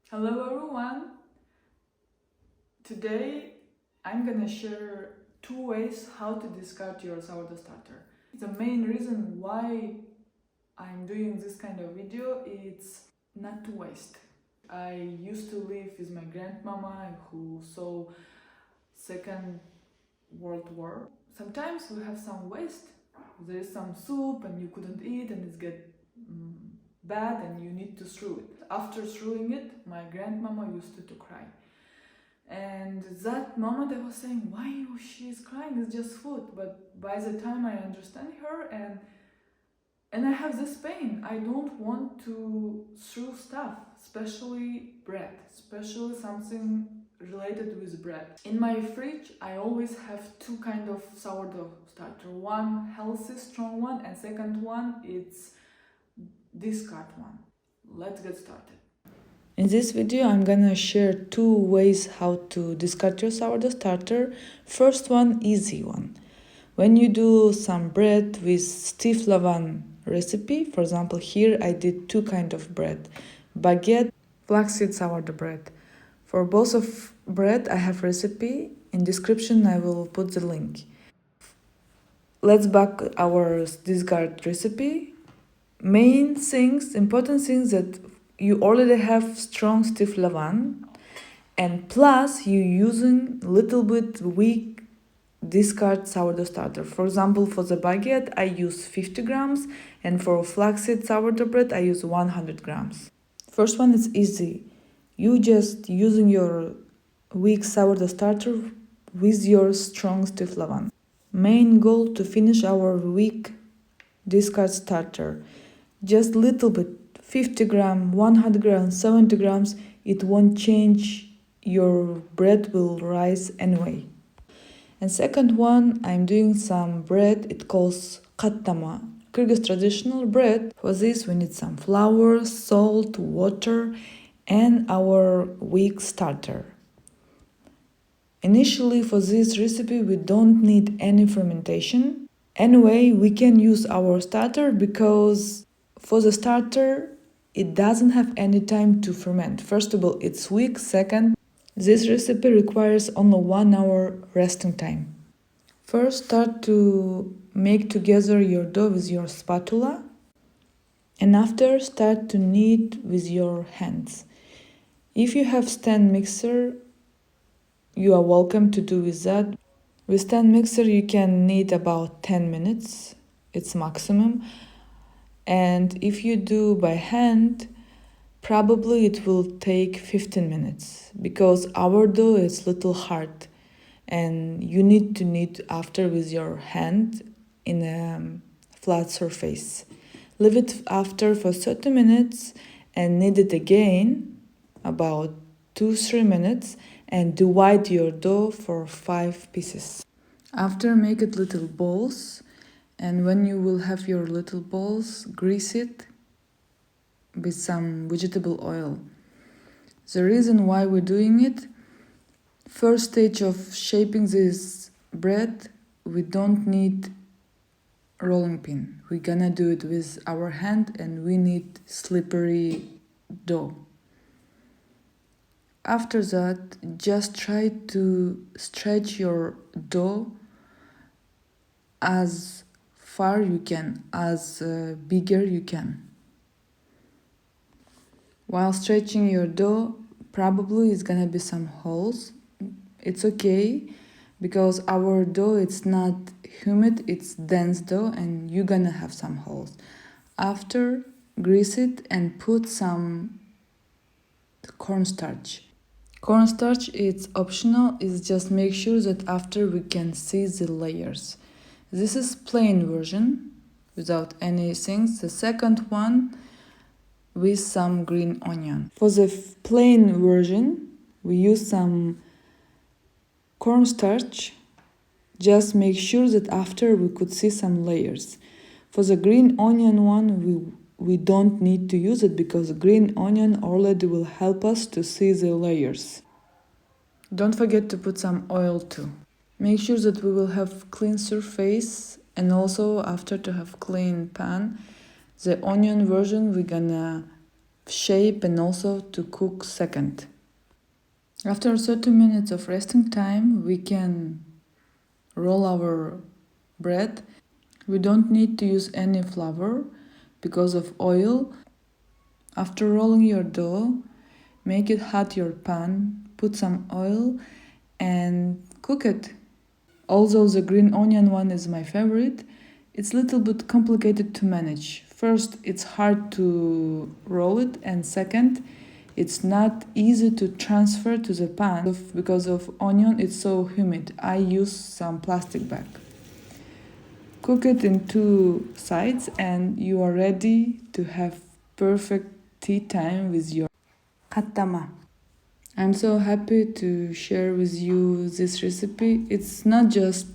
Hello everyone! Today I'm gonna share 2 ways how to discard your sourdough starter. The main reason why I'm doing this kind of video is not to waste. I used to live with my grandmama who saw Second World War. Sometimes we have some waste. There is some soup and you couldn't eat and it's get bad and you need to throw it. After throwing it, my grandmama used to cry. And that moment I was saying, why she's crying? It's just food. But by the time I understand her and I have this pain, I don't want to throw stuff, especially bread, especially something related with bread. In my fridge, I always have two kind of sourdough starter. One healthy, strong one, and second one it's discard one. Let's get started. In this video, I'm gonna share 2 ways how to discard your sourdough starter. First one, easy one. When you do some bread with stiff levain recipe, for example, here I did 2 kind of bread, baguette, flaxseed sourdough bread. For both of bread, I have recipe. In description, I will put the link. Let's back our discard recipe. Main things, important things that you already have strong stiff levain, and plus you using little bit weak discard sourdough starter. For example, for the baguette I use 50 grams, and for flaxseed sourdough bread I use 100 grams. First one is easy. You just using your weak sourdough starter with your strong stiff levain. Main goal to finish our weak discard starter. Just little bit, 50 grams, 100 grams, 70 grams, it won't change, your bread will rise anyway. And second one, I'm doing some bread, it calls Kattama, Kyrgyz traditional bread. For this we need some flour, salt, water, and our weak starter. Initially for this recipe we don't need any fermentation. Anyway, we can use our starter because for the starter, it doesn't have any time to ferment. First of all, it's weak. Second, this recipe requires only 1 hour resting time. First, start to make together your dough with your spatula, and after start to knead with your hands. If you have stand mixer, you are welcome to do with that. With stand mixer, you can knead about 10 minutes. It's maximum. And if you do by hand, probably it will take 15 minutes because our dough is little hard and you need to knead after with your hand in a flat surface. Leave it after for 30 minutes and knead it again about 2-3 minutes and divide your dough for 5 pieces. After, make it little balls. And when you will have your little balls, grease it with some vegetable oil. The reason why we're doing it, first stage of shaping this bread, we don't need rolling pin. We're gonna do it with our hand and we need slippery dough. After that, just try to stretch your dough as far you can, as bigger you can. While stretching your dough, probably it's gonna be some holes. It's okay because our dough, it's not humid, it's dense dough and you're gonna have some holes. After, grease it and put some cornstarch. Cornstarch is optional, it's just make sure that after we can see the layers. This is plain version, without any things. The second one with some green onion. For the plain version, we use some cornstarch. Just make sure that after we could see some layers. For the green onion one, we don't need to use it because green onion already will help us to see the layers. Don't forget to put some oil too. Make sure that we will have clean surface and also after to have clean pan. The onion version we're gonna shape and also to cook second. After 30 minutes of resting time, we can roll our bread. We don't need to use any flour because of oil. After rolling your dough, make it hot your pan, put some oil and cook it. Although the green onion one is my favorite, it's a little bit complicated to manage. First, it's hard to roll it, and second, it's not easy to transfer to the pan because of onion, it's so humid. I use some plastic bag. Cook it in 2 sides and you are ready to have perfect tea time with your Kattama. I'm so happy to share with you this recipe. It's not just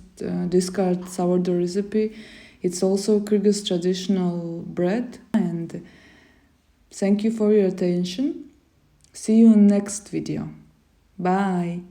discard sourdough recipe, it's also Kyrgyz traditional bread. And thank you for your attention. See you in next video. Bye.